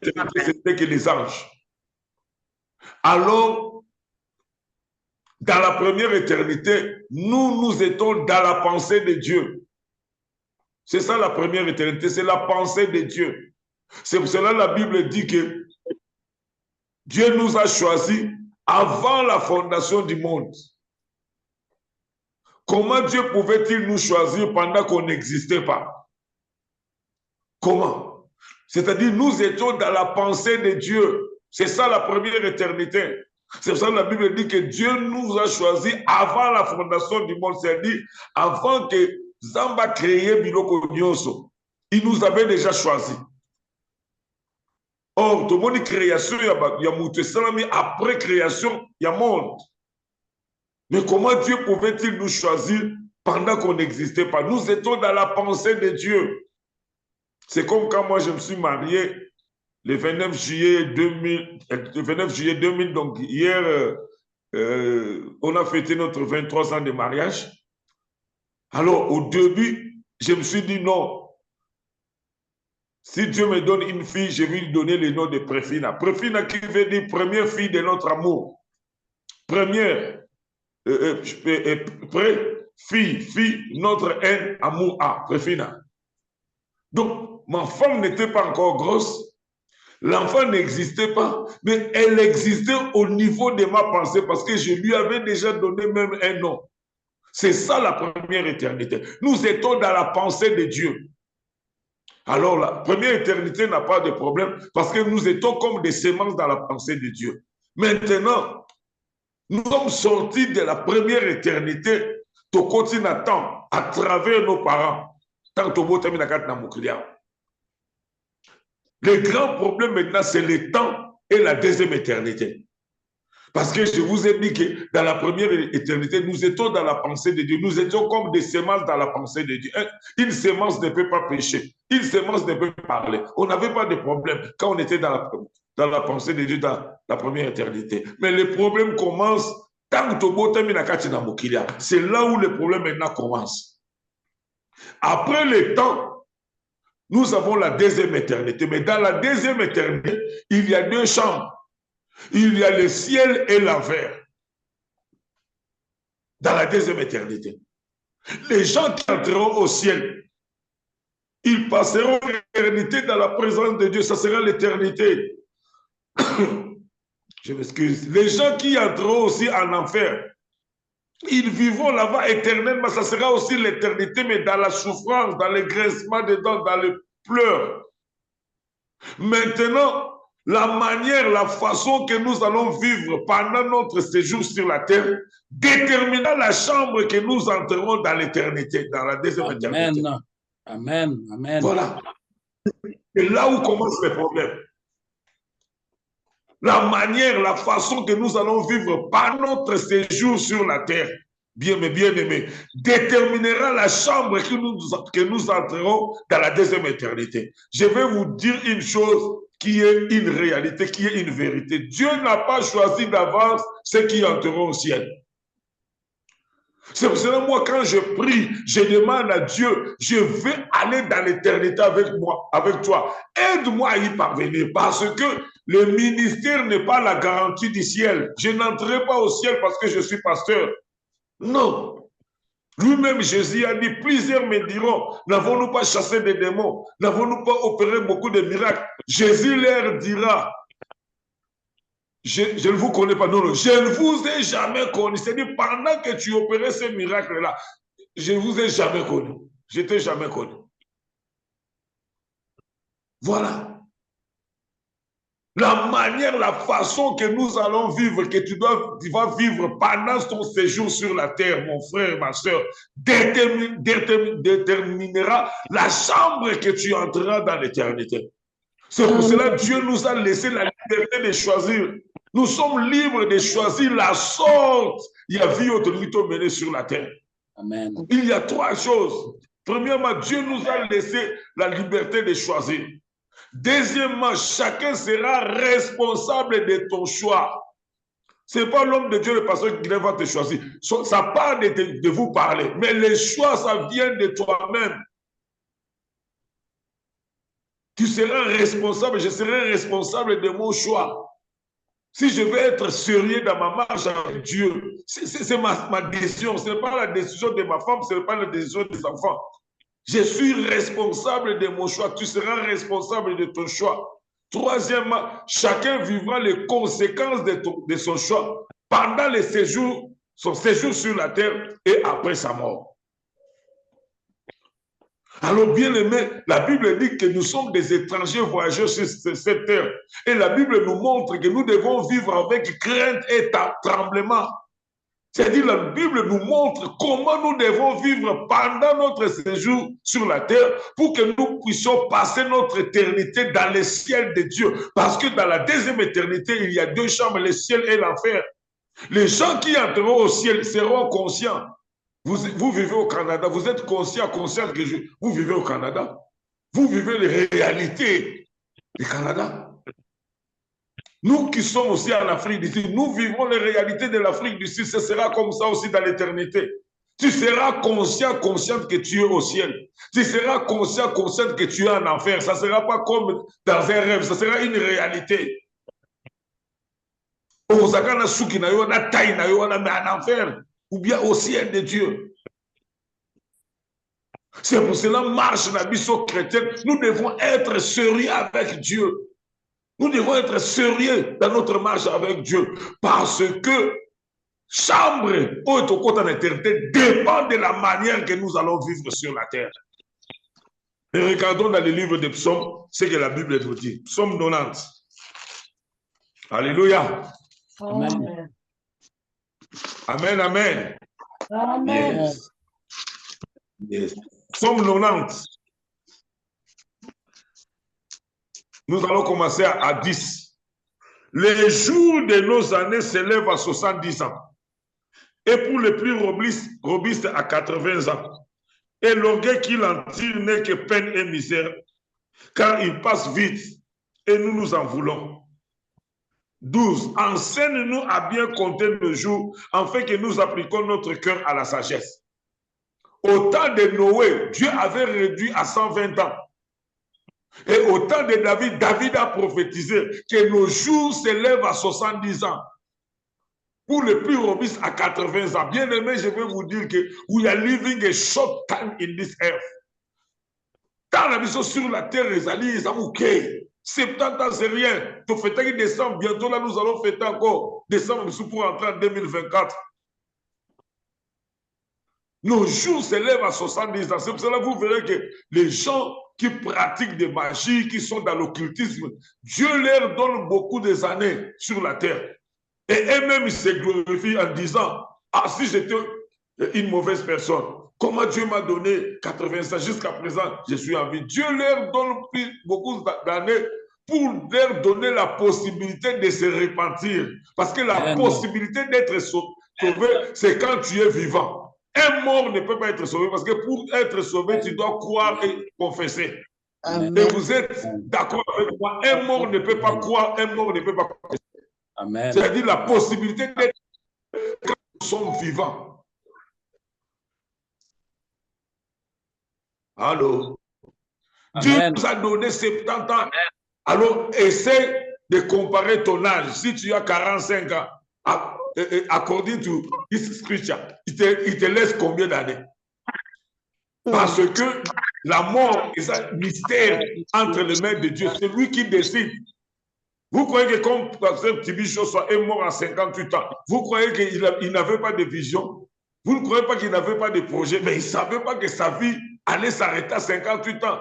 C'était que les anges. Alors, dans la première éternité, nous étions dans la pensée de Dieu. C'est ça la première éternité, c'est la pensée de Dieu. C'est pour cela que la Bible dit que Dieu nous a choisis avant la fondation du monde. Comment Dieu pouvait-il nous choisir pendant qu'on n'existait pas? Comment? C'est-à-dire, nous étions dans la pensée de Dieu. C'est ça la première éternité. C'est pour ça que la Bible dit que Dieu nous a choisis avant la fondation du monde. C'est-à-dire, avant que Zamba crée Biloko Nyonso, il nous avait déjà choisis. Or, tout le monde création, il y a Mouté Salami, après création, il y a monde. Mais comment Dieu pouvait-il nous choisir pendant qu'on n'existait pas? Nous étions dans la pensée de Dieu. C'est comme quand moi je me suis marié le 29 juillet 2000, donc hier, on a fêté notre 23 ans de mariage. Alors, au début, je me suis dit non. Si Dieu me donne une fille, je vais lui donner le nom de Préfina. Préfina qui veut dire première fille de notre amour. Première, fille, notre haine, amour A, Préfina. Donc, ma femme n'était pas encore grosse. L'enfant n'existait pas, mais elle existait au niveau de ma pensée parce que je lui avais déjà donné même un nom. C'est ça la première éternité. Nous étions dans la pensée de Dieu. Alors la première éternité n'a pas de problème parce que nous étions comme des semences dans la pensée de Dieu. Maintenant, nous sommes sortis de la première éternité au quotidien à travers nos parents. Le grand problème maintenant, c'est le temps et la deuxième éternité. Parce que je vous ai dit que dans la première éternité, nous étions dans la pensée de Dieu. Nous étions comme des semences dans la pensée de Dieu. Une semence ne peut pas pécher. Une semence ne peut pas parler. On n'avait pas de problème quand on était dans la pensée de Dieu dans la première éternité. Mais le problème commence tant que c'est là où le problème maintenant commence. Après le temps, nous avons la deuxième éternité. Mais dans la deuxième éternité, il y a deux chambres. Il y a le ciel et l'enfer. Dans la deuxième éternité. Les gens qui entreront au ciel, ils passeront l'éternité dans la présence de Dieu. Ça sera l'éternité. Je m'excuse. Les gens qui entreront aussi en enfer, ils vivront là-bas éternellement. Ça sera aussi l'éternité, mais dans la souffrance, dans le grincement des dents, dans le pleur. Maintenant, la manière, la façon que nous allons vivre pendant notre séjour sur la terre déterminera la chambre que nous entrerons dans l'éternité, dans la deuxième éternité. Amen. Amen. Voilà. C'est là où commence le problème. La manière, la façon que nous allons vivre par notre séjour sur la terre, bien aimé, déterminera la chambre que nous entrerons dans la deuxième éternité. Je vais vous dire une chose qui est une réalité, qui est une vérité. Dieu n'a pas choisi d'avance ceux qui entreront au ciel. C'est pour cela, moi, quand je prie, je demande à Dieu, je veux aller dans l'éternité avec moi, avec toi. Aide-moi à y parvenir parce que le ministère n'est pas la garantie du ciel. Je n'entrerai pas au ciel parce que je suis pasteur. Non. Lui-même, Jésus a dit, plusieurs me diront, n'avons-nous pas chassé des démons? N'avons-nous pas opéré beaucoup de miracles? Jésus leur dira, je ne vous connais pas. Non, je ne vous ai jamais connu. C'est-à-dire, pendant que tu opérais ces miracles-là, je ne vous ai jamais connu. Je ne t'ai jamais connu. Voilà. La manière, la façon que nous allons vivre, que tu vas vivre pendant ton séjour sur la terre, mon frère et ma soeur, déterminera la chambre que tu entreras dans l'éternité. C'est pour cela que Dieu nous a laissé la liberté de choisir. Nous sommes libres de choisir la sorte. Il y a vie autorité menée sur la terre. Amen. Il y a trois choses. Premièrement, Dieu nous a laissé la liberté de choisir. Deuxièmement, chacun sera responsable de ton choix. Ce n'est pas l'homme de Dieu, le pasteur qui va te choisir. Ça part de vous parler. Mais les choix, ça vient de toi-même. tu seras responsable, je serai responsable de mon choix. Si je veux être sérieux dans ma marche avec Dieu, c'est ma décision. Ce n'est pas la décision de ma femme, ce n'est pas la décision des enfants. Je suis responsable de mon choix. Tu seras responsable de ton choix. Troisièmement, chacun vivra les conséquences de son choix pendant son séjour sur la terre et après sa mort. Alors, bien aimé, la Bible dit que nous sommes des étrangers voyageurs sur cette terre. Et la Bible nous montre que nous devons vivre avec crainte et tremblement. C'est-à-dire, la Bible nous montre comment nous devons vivre pendant notre séjour sur la terre pour que nous puissions passer notre éternité dans le ciel de Dieu. Parce que dans la deuxième éternité, il y a deux chambres, le ciel et l'enfer. Les gens qui entreront au ciel seront conscients. Vous vivez au Canada, vous êtes conscient que vous vivez au Canada. Vous vivez les réalités du Canada. Nous qui sommes aussi en Afrique du Sud, nous vivons les réalités de l'Afrique du Sud. Ce sera comme ça aussi dans l'éternité. Tu seras consciente que tu es au ciel. Tu seras consciente que tu es en enfer. Ça ne sera pas comme dans un rêve, ça sera une réalité. Mais en enfer, ou bien au ciel de Dieu. C'est pour cela, marche la mission chrétienne, nous devons être sérieux avec Dieu. Nous devons être sérieux dans notre marche avec Dieu. Parce que chambre au côté en éternité dépend de la manière que nous allons vivre sur la terre. Et regardons dans le livre des psaumes ce que la Bible nous dit. Psaume 90. Alléluia. Amen. Amen, amen. Amen. Yes. Yes. Psaume 90. Nous allons commencer à 10. Les jours de nos années s'élèvent à 70 ans. Et pour les plus robustes à 80 ans. Et l'orgueil qu'il en tire n'est que peine et misère, car il passe vite et nous nous en voulons. 12. Enseigne-nous à bien compter nos jours, afin que nous appliquions notre cœur à la sagesse. Au temps de Noé, Dieu avait réduit à 120 ans. Et au temps de David, David a prophétisé que nos jours s'élèvent à 70 ans. Pour les plus robustes à 80 ans. Bien aimé, je vais vous dire que we are living a short time in this earth. Dans la mission sur la terre, les alliés, ils ont OK. 70 ans, c'est rien. Tu fêtes décembre, bientôt là, nous allons fêter encore décembre pour entrer en 2024. Nos jours s'élèvent à 70 ans. C'est pour cela que vous verrez que les gens qui pratiquent des magies, qui sont dans l'occultisme, Dieu leur donne beaucoup des années sur la terre. Et eux-mêmes, ils se glorifient en disant, ah, si j'étais une mauvaise personne, comment Dieu m'a donné 80 ans, jusqu'à présent, je suis en vie. Dieu leur donne beaucoup d'années pour leur donner la possibilité de se repentir. Parce que la possibilité d'être sauvé, c'est quand tu es vivant. Un mort ne peut pas être sauvé parce que pour être sauvé, tu dois croire et confesser. Amen. Et vous êtes d'accord avec moi, un mort ne peut pas croire, un mort ne peut pas confesser. C'est-à-dire la possibilité d'être quand nous sommes vivants. Allô? Dieu nous a donné 70 ans. Alors, essaie de comparer ton âge. Si tu as 45 ans, according to this scripture, il te laisse combien d'années? Parce que la mort est un mystère entre les mains de Dieu. C'est lui qui décide. Vous croyez que comme par exemple Tibicho soit mort à 58 ans, vous croyez qu'il n'avait pas de vision? Vous ne croyez pas qu'il n'avait pas de projet? Mais il ne savait pas que sa vie allait s'arrêter à 58 ans.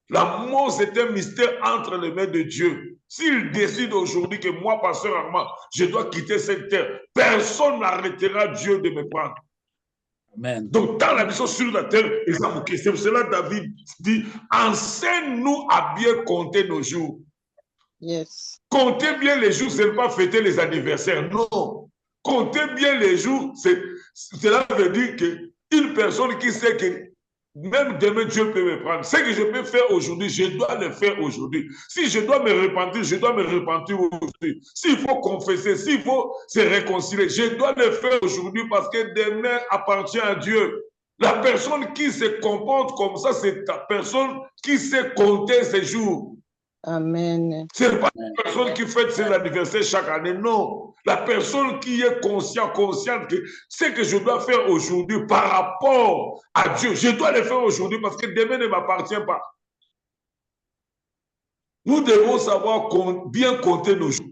La mort, c'est un mystère entre les mains de Dieu. S'il décide aujourd'hui que moi, pasteur Armand, je dois quitter cette terre, personne n'arrêtera Dieu de me prendre. Amen. Donc, dans la mission sur la terre, c'est pour cela que David dit, enseigne-nous à bien compter nos jours. Yes. Compter bien les jours, ce n'est pas fêter les anniversaires. Non. Compter bien les jours, cela veut dire qu'une personne qui sait que même demain, Dieu peut me prendre. Ce que je peux faire aujourd'hui, je dois le faire aujourd'hui. Si je dois me repentir, je dois me repentir aujourd'hui. S'il faut confesser, s'il faut se réconcilier, je dois le faire aujourd'hui parce que demain appartient à Dieu. La personne qui se comporte comme ça, c'est la personne qui sait compter ses jours. Amen. Ce n'est pas une personne qui fête ses anniversaires chaque année, non. La personne qui est consciente que ce que je dois faire aujourd'hui par rapport à Dieu, je dois le faire aujourd'hui parce que demain ne m'appartient pas. Nous devons savoir bien compter nos jours.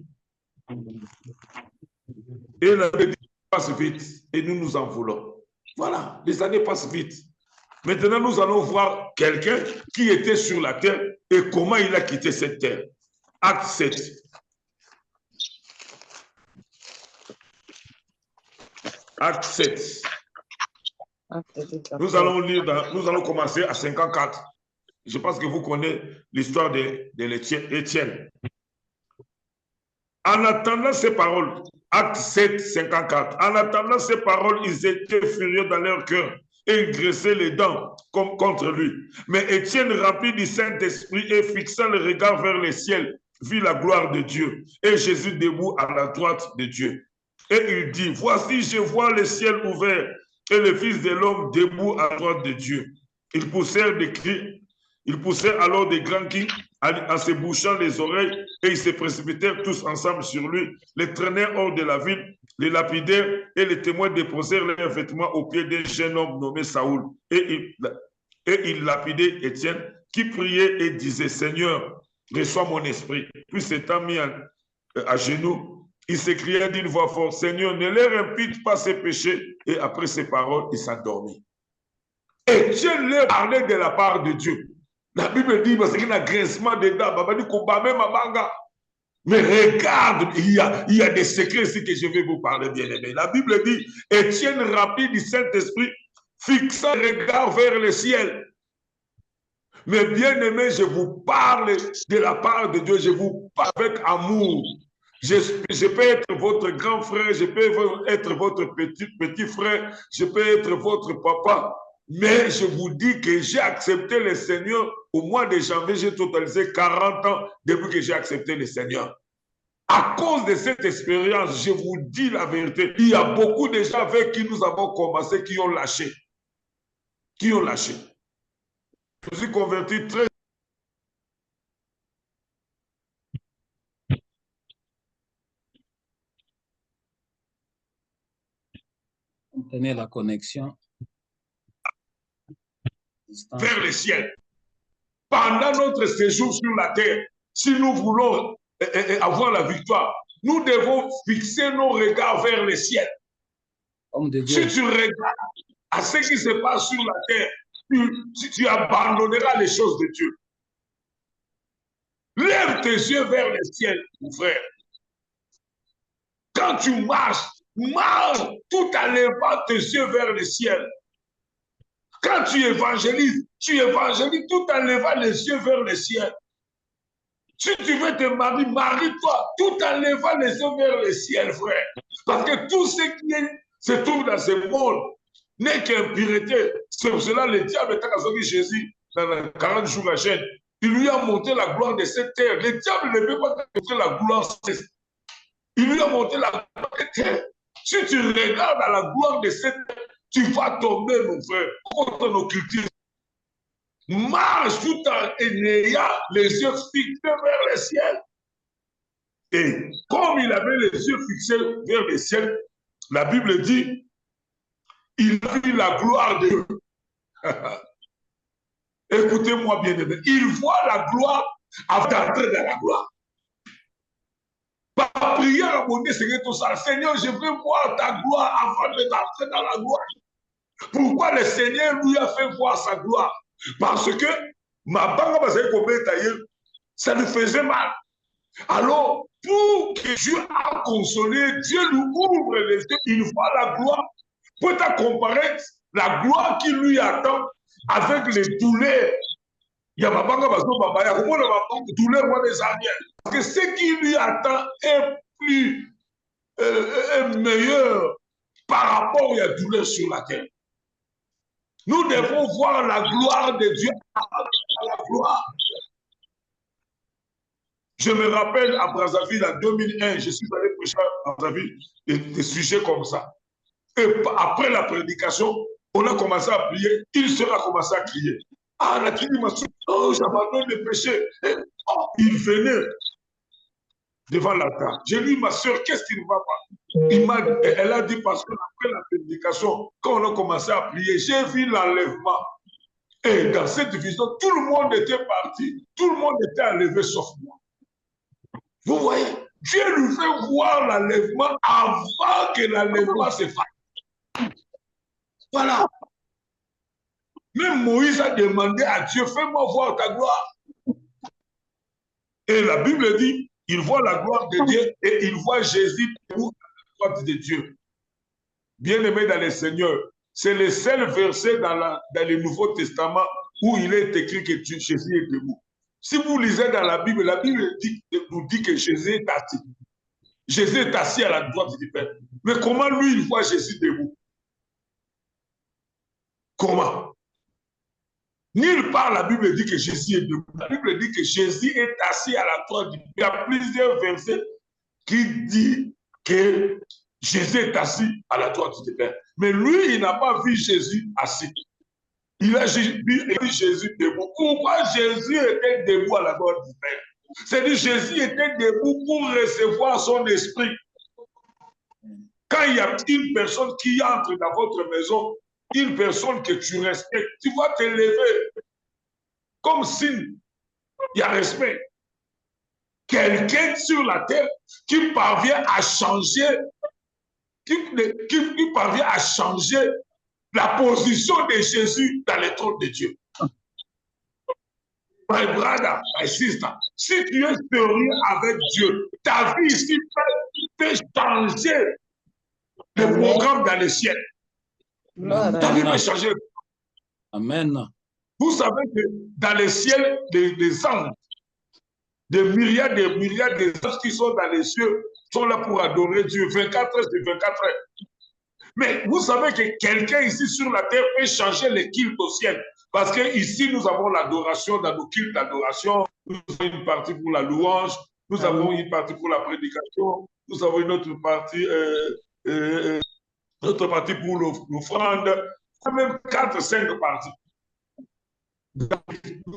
Et l'année passe vite et nous nous en voulons. Voilà, les années passent vite. Maintenant, nous allons voir quelqu'un qui était sur la terre et comment il a quitté cette terre. Acte 7. Acte 7. Nous allons lire, nous allons commencer à 54. Je pense que vous connaissez l'histoire d'Étienne. En attendant ces paroles, Acte 7, 54, en attendant ces paroles, ils étaient furieux dans leur cœur et ils graissaient les dents comme contre lui. Mais Étienne, rempli du Saint-Esprit et fixant le regard vers le ciel, vit la gloire de Dieu et Jésus debout à la droite de Dieu. Et il dit, voici, je vois le ciel ouvert et le Fils de l'homme debout à la droite de Dieu. Ils poussèrent des cris. Ils poussèrent alors des grands cris en se bouchant les oreilles et ils se précipitèrent tous ensemble sur lui, les traînèrent hors de la ville, les lapidèrent et les témoins déposèrent leurs vêtements aux pieds d'un jeune homme nommé Saoul. Et ils lapidaient Étienne qui priait et disait, Seigneur, reçois mon esprit. Puis s'étant mis à genoux, il s'écria d'une voix forte, Seigneur, ne leur impute pas ses péchés. Et après ces paroles, il s'endormit. Étienne leur parlait de la part de Dieu. La Bible dit, parce qu'il y a un grincement des dents, mais regarde, il y a des secrets ici que je vais vous parler, bien aimé. La Bible dit, Étienne rempli du Saint-Esprit, fixant le regard vers le ciel. Mais bien aimé, je vous parle de la part de Dieu, je vous parle avec amour. Je peux être votre grand frère, je peux être votre petit frère, je peux être votre papa. Mais je vous dis que j'ai accepté le Seigneur au mois de janvier, j'ai totalisé 40 ans depuis que j'ai accepté le Seigneur. À cause de cette expérience, je vous dis la vérité, il y a beaucoup de gens avec qui nous avons commencé qui ont lâché. Qui ont lâché. Je suis converti très... Tenez la connexion. Vers le ciel. Pendant notre séjour sur la terre, si nous voulons avoir la victoire, nous devons fixer nos regards vers le ciel. Si tu regardes à ce qui se passe sur la terre, tu abandonneras les choses de Dieu. Lève tes yeux vers le ciel, mon frère. Quand tu marches, marche tout en levant tes yeux vers le ciel. Quand tu évangélises tout en levant les yeux vers le ciel. Si tu veux te marier, marie-toi tout en levant les yeux vers le ciel, frère. Parce que tout ce qui se trouve dans ce monde n'est qu'impureté. C'est pour cela que le diable est à Jésus dans 40 jours la chaîne. Il lui a montré la gloire de cette terre. Le diable ne peut pas montrer la gloire. Il lui a montré la gloire de cette terre. Si tu regardes à la gloire de cette terre, tu vas tomber, mon frère, contre nos cultures. Marche tout en ayant les yeux fixés vers le ciel. Et comme il avait les yeux fixés vers le ciel, la Bible dit, il a vu la gloire de Dieu. Écoutez-moi bien aimé, il voit la gloire avant d'entrer dans la gloire. Par prière à mon Dieu, Seigneur, tout ça. Seigneur, je veux voir ta gloire avant d'entrer dans la gloire. Pourquoi le Seigneur lui a fait voir sa gloire? Parce que ma banque, ça lui faisait mal. Alors, pour que Dieu a consolé, Dieu lui ouvre les yeux, il voit la gloire. Pour te comparer la gloire qui lui attend avec les douleurs. Il y a ma banque, douleur, moi des arrières. Parce que ce qui lui attend est meilleur par rapport à la douleur sur la terre. Nous devons voir la gloire de Dieu à la gloire. Je me rappelle à Brazzaville en 2001, je suis allé prêcher à Brazzaville des sujets comme ça. Et après la prédication, on a commencé à prier, il sera commencé à crier. Ah, là, tu dis, ma soeur, oh, j'abandonne le péché. Et, oh, il venait devant l'altar. J'ai dit, ma soeur, qu'est-ce qui ne va pas? Elle a dit, parce que après la prédication, quand on a commencé à prier, j'ai vu l'enlèvement. Et dans cette vision, tout le monde était parti. Tout le monde était enlevé sauf moi. Vous voyez, Dieu lui fait voir l'enlèvement avant que l'enlèvement se fasse. Voilà. Même Moïse a demandé à Dieu, fais-moi voir ta gloire. Et la Bible dit, il voit la gloire de Dieu et il voit Jésus debout à la droite de Dieu. Bien-aimé dans le Seigneur, c'est le seul verset dans le Nouveau Testament où il est écrit que Jésus est debout. Si vous lisez dans la Bible nous dit que Jésus est assis. Jésus est assis à la droite du Père. Mais comment lui, il voit Jésus debout? Comment? Nulle part la Bible dit que Jésus est debout. La Bible dit que Jésus est assis à la droite du Père. Il y a plusieurs versets qui disent que Jésus est assis à la droite du Père. Mais lui, il n'a pas vu Jésus assis. Il a vu Jésus debout. Pourquoi Jésus était debout à la droite du Père? C'est-à-dire Jésus était debout pour recevoir son esprit. Quand il y a une personne qui entre dans votre maison, une personne que tu respectes, tu vas te lever comme signe. Il y a respect. Quelqu'un sur la terre qui parvient à changer, qui parvient à changer la position de Jésus dans le trône de Dieu. My brother, my sister, si tu es sérieux avec Dieu, ta vie ici peut changer le programme dans le ciel. Ta vie peut changer. Amen. Vous savez que dans le ciel, des anges, des milliards d'anges qui sont dans les cieux sont là pour adorer Dieu 24 heures sur 24 heures. Mais vous savez que quelqu'un ici sur la terre peut changer les cultes au ciel. Parce qu'ici, nous avons l'adoration, dans nos cultes d'adoration, nous avons une partie pour la louange, nous avons une partie pour la prédication, nous avons une autre partie pour l'offrande, même 4-5 parties.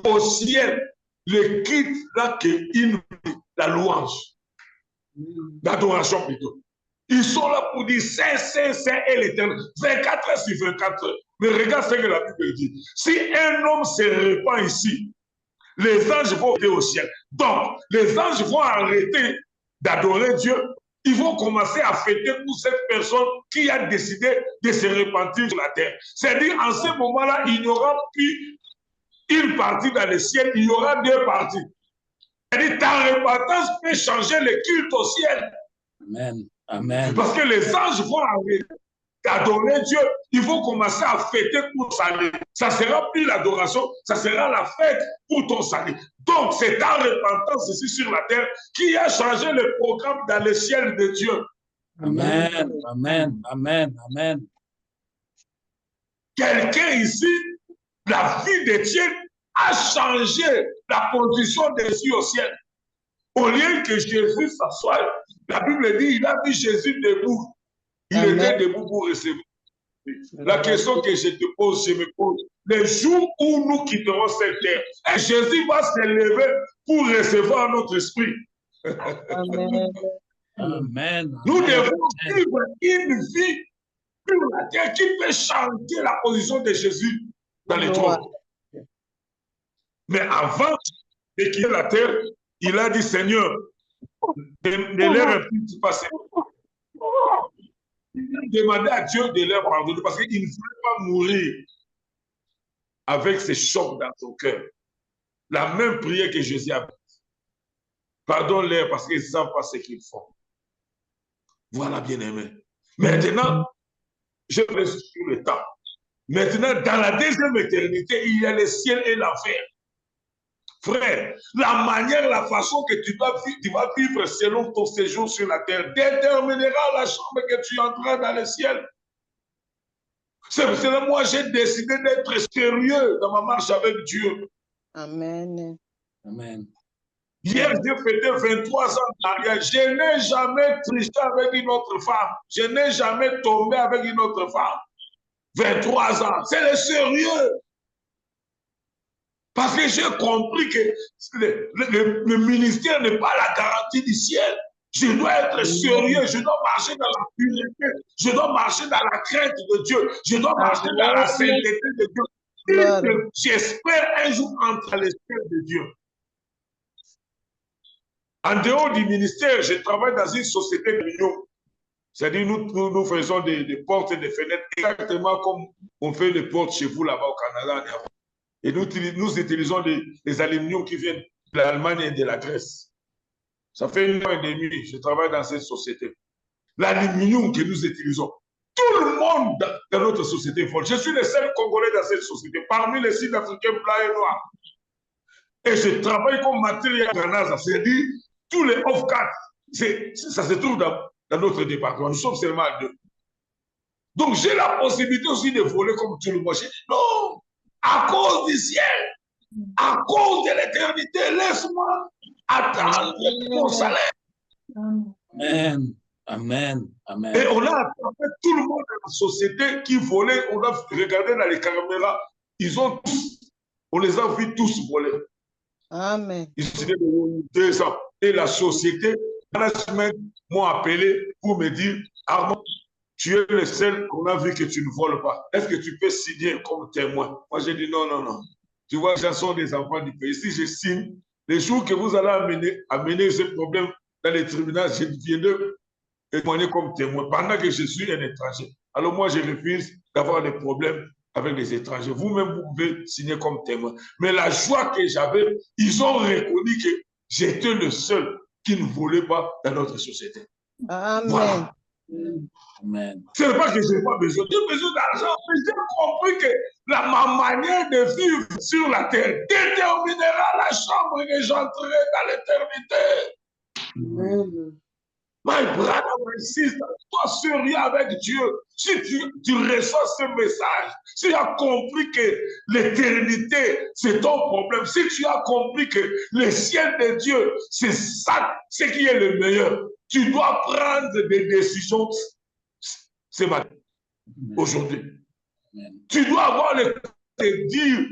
Au ciel, le culte n'a qu'une, la louange, l'adoration plutôt. Ils sont là pour dire Saint, Saint, Saint et l'Éternel. 24 heures sur 24 heures. Mais regarde ce que la Bible dit. Si un homme se répand ici, les anges vont aller au ciel. Donc, les anges vont arrêter d'adorer Dieu. Ils vont commencer à fêter pour cette personne qui a décidé de se repentir sur la terre. C'est-à-dire, en ce moment-là, il n'y aura plus une partie dans le ciel, il y aura deux parties. C'est-à-dire, ta repentance peut changer le culte au ciel. Amen. Amen. Parce que les anges vont arrêter d'adorer Dieu, ils vont commencer à fêter pour ton salut. Ça ne sera plus l'adoration, ça sera la fête pour ton salut. Donc, c'est ta repentance ici sur la terre qui a changé le programme dans le ciel de Dieu. Amen. Amen. Amen. Amen. Quelqu'un ici, la vie de Dieu a changé la position de Jésus au ciel. Au lieu que Jésus s'assoie, la Bible dit, il a vu Jésus debout. Il était debout pour recevoir. La question que je te pose, je me pose, le jour où nous quitterons cette terre, Jésus va se lever pour recevoir notre esprit. Amen. Amen. Nous devons vivre une vie sur la terre qui peut changer la position de Jésus dans les trônes. Mais avant de quitter la terre, il a dit, Seigneur, de leur un petit passé. Il a demandé à Dieu de leur pardonner parce qu'il ne voulait pas mourir avec ces chocs dans son cœur. La même prière que Jésus a faite. Pardonne-leur parce qu'ils ne savent pas ce qu'ils font. Voilà, bien-aimé. Maintenant, je reste sur le temps. Maintenant, dans la deuxième éternité, il y a le ciel et l'enfer. Frère, la manière, la façon que tu vas vivre selon ton séjour sur la terre déterminera la chambre que tu entreras dans le ciel. C'est pour cela que moi, j'ai décidé d'être sérieux dans ma marche avec Dieu. Amen. Amen. Hier, j'ai fêté 23 ans de mariage. Je n'ai jamais triché avec une autre femme. Je n'ai jamais tombé avec une autre femme. 23 ans. C'est le sérieux. Parce que j'ai compris que le ministère n'est pas la garantie du ciel. Je dois être sérieux, je dois marcher dans la pureté, je dois marcher dans la crainte de Dieu, je dois marcher dans la sainteté de Dieu. J'espère un jour entrer à l'esprit de Dieu. En dehors du ministère, je travaille dans une société de l'union. C'est-à-dire, nous faisons des portes et des fenêtres exactement comme on fait les portes chez vous là-bas au Canada. Et nous utilisons des aluminiums qui viennent de l'Allemagne et de la Grèce. Ça fait 1 an et demi, je travaille dans cette société. L'aluminium que nous utilisons, tout le monde dans notre société vole. Je suis le seul Congolais dans cette société, parmi les Sud-Africains blancs et noirs. Et je travaille comme matériel Granada, c'est-à-dire tous les off-cats, ça se trouve dans notre département. Nous sommes seulement à 2. Donc j'ai la possibilité aussi de voler comme tout le monde. J'ai dit non, à cause du ciel, à cause de l'éternité, laisse-moi attendre mon salaire. Amen. Amen. Amen. Et on a attrapé tout le monde dans la société qui volait. On a regardé dans les caméras. On les a vus tous voler. Amen. Et la société, management m'ont appelé pour me dire, Armand, tu es le seul qu'on a vu que tu ne voles pas. Est-ce que tu peux signer comme témoin? Moi, j'ai dit non, non, non. Tu vois, ce sont des enfants du pays. Si je signe, les jours que vous allez amener ce problème dans les tribunaux, je viendrai témoigner comme témoin pendant que je suis un étranger. Alors moi, je refuse d'avoir des problèmes avec les étrangers. Vous-même, vous pouvez signer comme témoin. Mais la joie que j'avais, ils ont reconnu que j'étais le seul qui ne volait pas dans notre société. Amen. Voilà. Amen. Ce n'est pas que je n'ai pas besoin. J'ai besoin d'argent, mais j'ai compris que ma manière de vivre sur la terre déterminera la chambre que j'entrerai dans l'éternité. My brother, my sister, sois sérieux avec Dieu. Si tu reçois ce message, si tu as compris que l'éternité, c'est ton problème, si tu as compris que le ciel de Dieu, c'est ça, ce qui est le meilleur, tu dois prendre des décisions ce matin, aujourd'hui. Tu dois avoir le temps de dire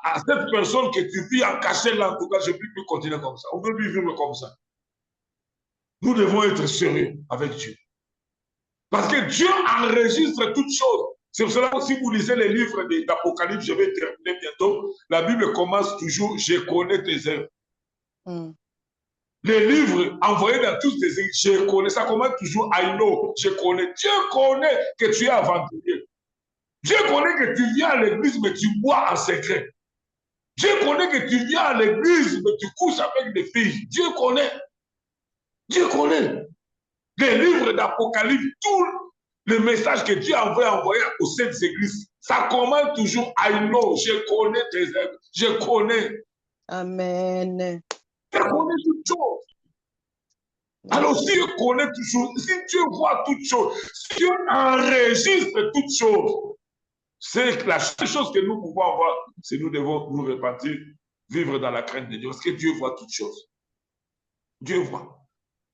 à cette personne que tu vis en cachette là, en tout cas, je ne peux plus continuer comme ça. On ne peut plus vivre comme ça. Nous devons être sérieux avec Dieu. Parce que Dieu enregistre toutes choses. C'est pour cela que si vous lisez les livres d'Apocalypse, je vais terminer bientôt, la Bible commence toujours « Je connais tes œuvres ». Les livres envoyés dans tous les églises, je connais, ça commence toujours « I know », je connais. Dieu connaît que tu es aventurier. Dieu connaît que tu viens à l'église, mais tu bois en secret. Dieu connaît que tu viens à l'église, mais tu couches avec des filles. Dieu connaît. Dieu connaît. Les livres d'Apocalypse, tout le message que Dieu a envoyé aux sept églises, ça commence toujours « I know », je connais tes œuvres, je connais. Amen. Je connais toutes choses. Alors, si Dieu connaît toutes choses, si Dieu voit toutes choses, si Dieu enregistre toutes choses, c'est la seule chose que nous pouvons avoir, c'est nous devons nous repentir, vivre dans la crainte de Dieu, parce que Dieu voit toutes choses. Dieu voit.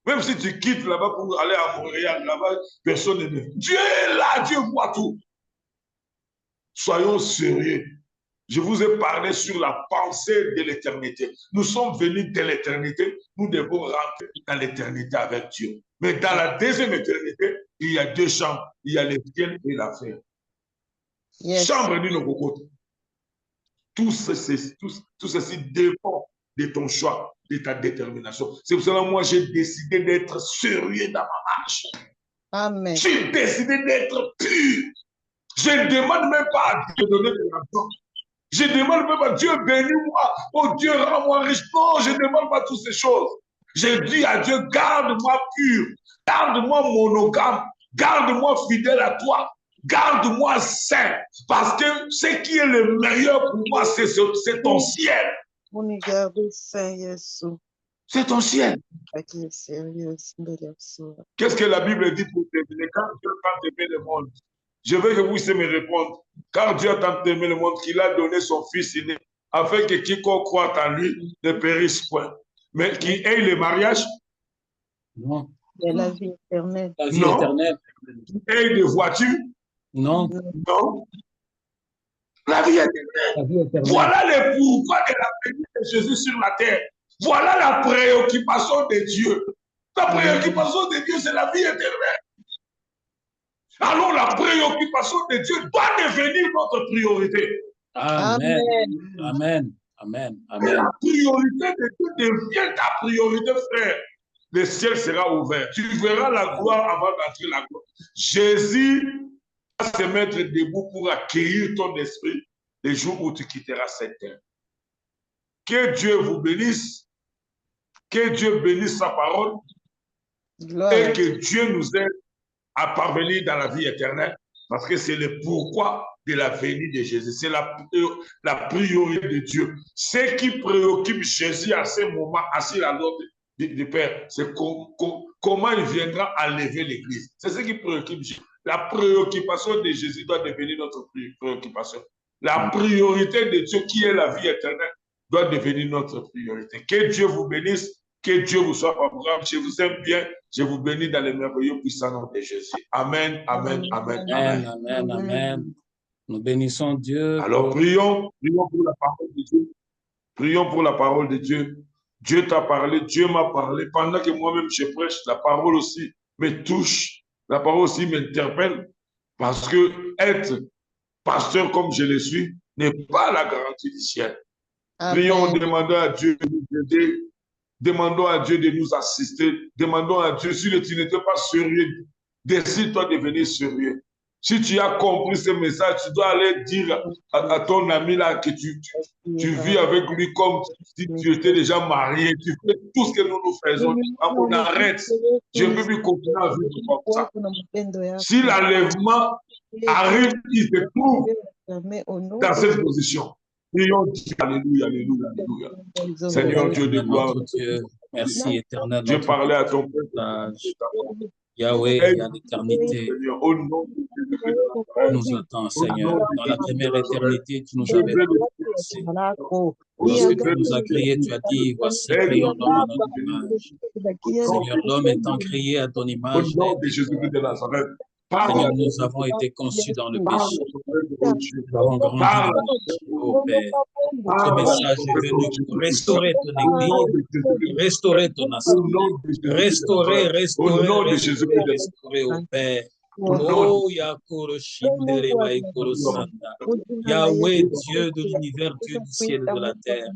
Même si tu quittes là-bas pour aller à Montréal, là-bas, personne ne veut. Dieu est là, Dieu voit tout. Soyons sérieux. Je vous ai parlé sur la pensée de l'éternité. Nous sommes venus de l'éternité, nous devons rentrer dans l'éternité avec Dieu. Mais dans la deuxième éternité, il y a 2 chambres. Il y a le ciel et la terre. Yes. Chambre de nos côtés. Tout ceci dépend de ton choix, de ta détermination. C'est pour cela que moi, j'ai décidé d'être sérieux dans ma marche. Amen. J'ai décidé d'être pur. Je ne demande même pas à Dieu de donner de l'argent. Je ne demande même pas, Dieu bénis-moi, oh Dieu rends-moi riche. Non, je ne demande pas toutes ces choses. Je dis à Dieu, garde-moi pur, garde-moi monogame, garde-moi fidèle à toi, garde-moi saint, parce que ce qui est le meilleur pour moi, c'est ton ciel. On y garde saint Jésus. C'est ton ciel. Qu'est-ce que la Bible dit pour terminer? Quand Dieu a tant aimé le monde, je veux que vous puissiez me répondre. Car Dieu a tant aimé le monde qu'il a donné son Fils aîné, afin que quiconque croit en lui ne périsse point. Mais qui ait le mariage? Non. Et la vie éternelle. La vie Non. éternelle? Qui ait des voitures? Non. Non. La vie éternelle. La vie éternelle. Voilà le pourquoi de la venue de Jésus sur la terre. Voilà la préoccupation de Dieu. La préoccupation de Dieu, c'est la vie éternelle. Alors la préoccupation de Dieu doit devenir notre priorité. Amen. Amen. Amen. Amen. La priorité de Dieu devient ta priorité, frère. Le ciel sera ouvert. Tu verras la gloire avant d'entrer la gloire. Jésus va se mettre debout pour accueillir ton esprit le jour où tu quitteras cette terre. Que Dieu vous bénisse. Que Dieu bénisse sa parole. Gloire. Et que Dieu nous aide à parvenir dans la vie éternelle. Parce que c'est le pourquoi de la venue de Jésus. C'est la priorité de Dieu. Ce qui préoccupe Jésus à ce moment, assis à l'ordre du Père, c'est comment il viendra enlever l'Église. C'est ce qui préoccupe Jésus. La préoccupation de Jésus doit devenir notre préoccupation. La priorité de Dieu, qui est la vie éternelle, doit devenir notre priorité. Que Dieu vous bénisse, que Dieu vous soit favorable. Je vous aime bien. Je vous bénis dans le merveilleux puissant nom de Jésus. Amen, amen, amen, Amen. amen. Amen. Amen. Nous bénissons Dieu. Alors prions pour la parole de Dieu. Prions pour la parole de Dieu. Dieu t'a parlé, Dieu m'a parlé. Pendant que moi-même je prêche, la parole aussi me touche. La parole aussi m'interpelle. Parce que être pasteur comme je le suis n'est pas la garantie du ciel. Prions, demandons à Dieu de nous aider. Demandons à Dieu de nous assister. Demandons à Dieu, si tu n'étais pas sérieux, décide-toi de devenir sérieux. Si tu as compris ce message, tu dois aller dire à ton ami là que tu vis avec lui comme si tu étais déjà marié. Tu fais tout ce que nous faisons. On arrête. Je ne peux plus continuer à vivre comme ça. Si l'enlèvement arrive, il se trouve dans cette position. Prions, alléluia, alléluia, alléluia. Seigneur Dieu de gloire, merci éternel. Dieu parlait à ton peuple. Yahweh, il y a l'éternité. Au nom de Jésus, nous attend, Seigneur. Dans la première éternité, tu nous avais placés. Lorsque tu nous as créés, tu as dit, voici, créons l'homme à notre image. Seigneur, l'homme étant créé à ton image, au nom de Jésus-Christ de Nazareth, Seigneur, nous avons été conçus dans le péché. Nous avons grandi dans le péché, ô Père. Ce message est venu pour restaurer ton Église, restaurer ton assemblée, restaurer, ô Père. Oh, Yahweh, Dieu de l'univers, Dieu du ciel et de la terre.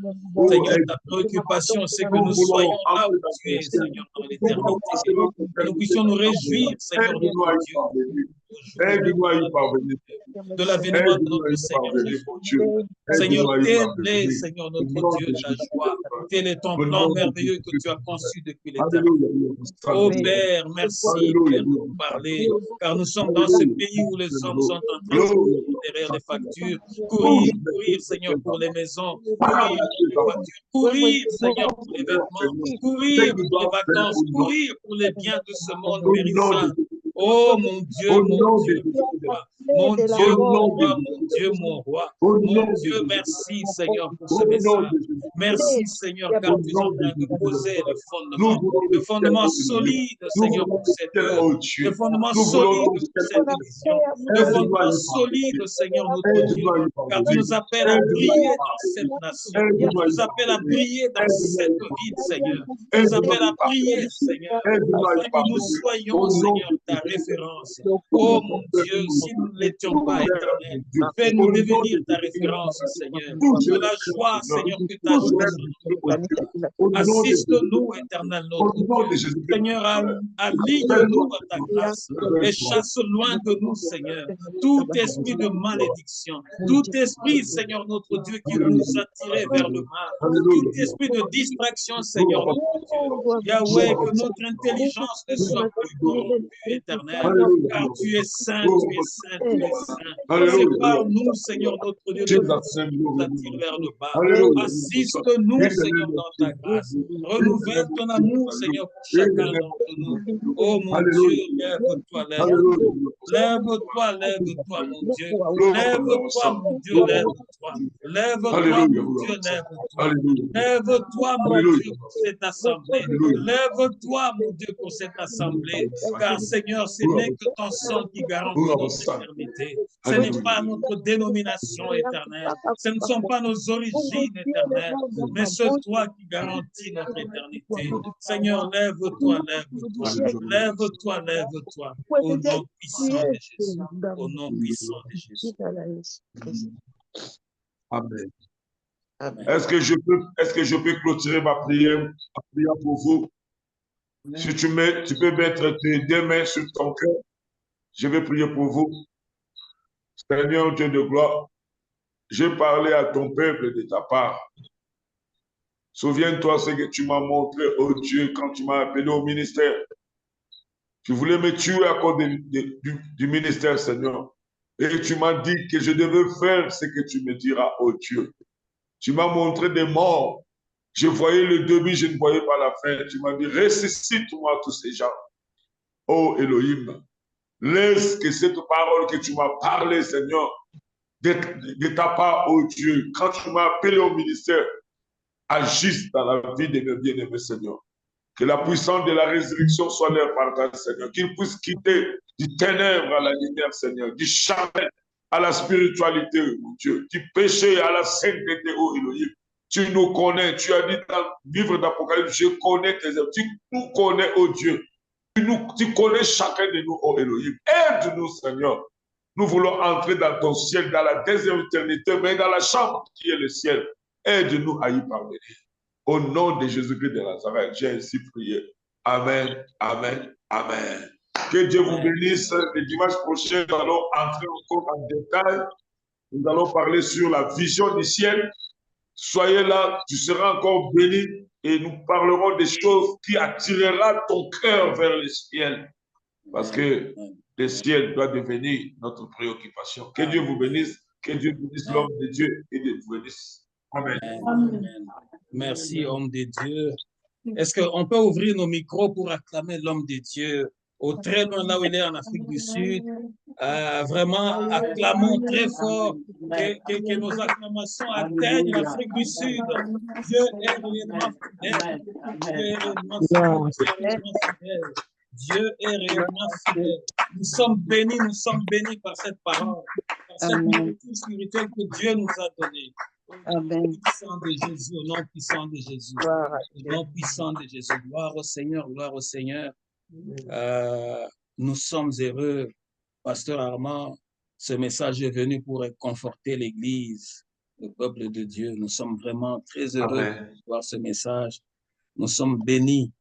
Seigneur, ta préoccupation, c'est que nous soyons là où tu es, Seigneur, dans l'éternité. Que nous puissions nous réjouir, Seigneur, notre Dieu. De l'avènement de notre Seigneur Jésus. Seigneur, tel est, Seigneur, notre Dieu, ta joie. Tel est ton plan merveilleux que tu as conçu depuis l'éternité. Oh Père, merci Père, de nous parler, car nous sommes dans ce pays où les hommes sont en train de courir derrière les factures, courir, Seigneur, pour les maisons, courir pour les voitures, courir, Seigneur, pour les vêtements, courir pour les vacances, courir pour les biens de ce monde périssant. Oh mon Dieu, mon Dieu, mon Dieu, mon roi, mon Dieu, mon roi. Mon Dieu, merci Seigneur pour ce message. Merci Seigneur, car tu es en train de poser le fondement solide, Seigneur, pour cette œuvre. Le fondement solide pour cette émission. Le fondement solide, Seigneur, notre Dieu. Car tu nous appelles à briller dans cette nation. Tu nous appelles à briller dans cette ville, Seigneur. Tu nous appelles à briller, Seigneur, afin que nous soyons, Seigneur, ta référence. Oh mon Dieu, si nous ne l'étions pas éternel, fais-nous devenir ta référence, Seigneur. De la joie, Seigneur, que ta joie assiste-nous, éternel, notre Dieu. Seigneur, aligne-nous dans ta grâce et chasse loin de nous, Seigneur, tout esprit de malédiction, tout esprit, Seigneur, notre Dieu, qui veut nous attirer vers le mal, tout esprit de distraction, Seigneur, notre Dieu. Yahweh, que notre intelligence ne soit plus corrompue, éternel, car tu es saint, tu es saint, tu es saint. Sépare-nous, Seigneur, notre Dieu, de nous attire vers le bas. Assiste-nous, Seigneur, dans ta grâce. Renouvelle ton amour, Seigneur, pour chacun d'entre nous. Oh mon Dieu, lève-toi, lève-toi. Lève-toi, lève-toi, mon Dieu. Lève-toi, mon Dieu, lève-toi. Lève-toi, mon Dieu, lève-toi. Lève-toi, mon Dieu, pour cette assemblée. Lève-toi, mon Dieu, pour cette assemblée. Car, Seigneur, ce n'est que ton sang qui garantit notre éternité. l'éternité. Ce n'est pas notre dénomination éternelle. Ce ne sont pas nos origines éternelles, mais c'est toi qui garantis notre éternité. Seigneur, lève-toi, lève-toi, lève-toi, lève-toi. Au nom puissant de Jésus. Au nom puissant de Jésus. Amen. Amen. Est-ce que je peux clôturer ma prière pour vous? Si tu peux mettre tes deux mains sur ton cœur, je vais prier pour vous. Seigneur Dieu de gloire, j'ai parlé à ton peuple de ta part. Souviens-toi ce que tu m'as montré, oh Dieu, quand tu m'as appelé au ministère. Tu voulais me tuer à cause du ministère, Seigneur. Et tu m'as dit que je devais faire ce que tu me diras, oh Dieu. Tu m'as montré des morts. Je voyais le début, je ne voyais pas la fin. Tu m'as dit, ressuscite-moi tous ces gens. Oh Elohim, laisse que cette parole que tu m'as parlé, Seigneur, de ta part, oh Dieu, quand tu m'as appelé au ministère, agisse dans la vie de mes bien-aimés, Seigneur. Que la puissance de la résurrection soit leur partage, Seigneur. Qu'ils puissent quitter du ténèbre à la lumière, Seigneur, du charnel à la spiritualité, oh Dieu, du péché à la sainteté, oh Elohim. Tu nous connais, tu as dit dans le livre d'Apocalypse, je connais tes œuvres. Tu nous connais, oh Dieu. Tu connais chacun de nous, oh Elohim. Aide-nous, Seigneur. Nous voulons entrer dans ton ciel, dans la deuxième éternité, mais dans la chambre qui est le ciel. Aide-nous à y parvenir. Au nom de Jésus-Christ de Nazareth, j'ai ainsi prié. Amen, amen, amen. Que Dieu vous bénisse. Le dimanche prochain, nous allons entrer encore en détail. Nous allons parler sur la vision du ciel. Soyez là, tu seras encore béni et nous parlerons des choses qui attirera ton cœur vers le ciel. Parce que le ciel doit devenir notre préoccupation. Que Dieu vous bénisse, que Dieu bénisse l'homme de Dieu et Dieu vous bénisse. Amen. Amen. Merci, homme de Dieu. Est-ce qu'on peut ouvrir nos micros pour acclamer l'homme de Dieu au très loin là où il est en Afrique du Sud? Vraiment, acclamons très fort que nos acclamations atteignent l'Afrique du Sud. Dieu est réellement fidèle. Dieu est réellement fidèle. Nous sommes bénis par cette parole, par cette nourriture spirituelle que Dieu nous a donnée. Amen. Au nom puissant de Jésus, au nom puissant de Jésus, au nom puissant de Jésus. Gloire au Seigneur, gloire au Seigneur. Nous sommes heureux, Pasteur Armand. Ce message est venu pour conforter l'Église, le peuple de Dieu. Nous sommes vraiment très heureux de voir ce message. Nous sommes bénis.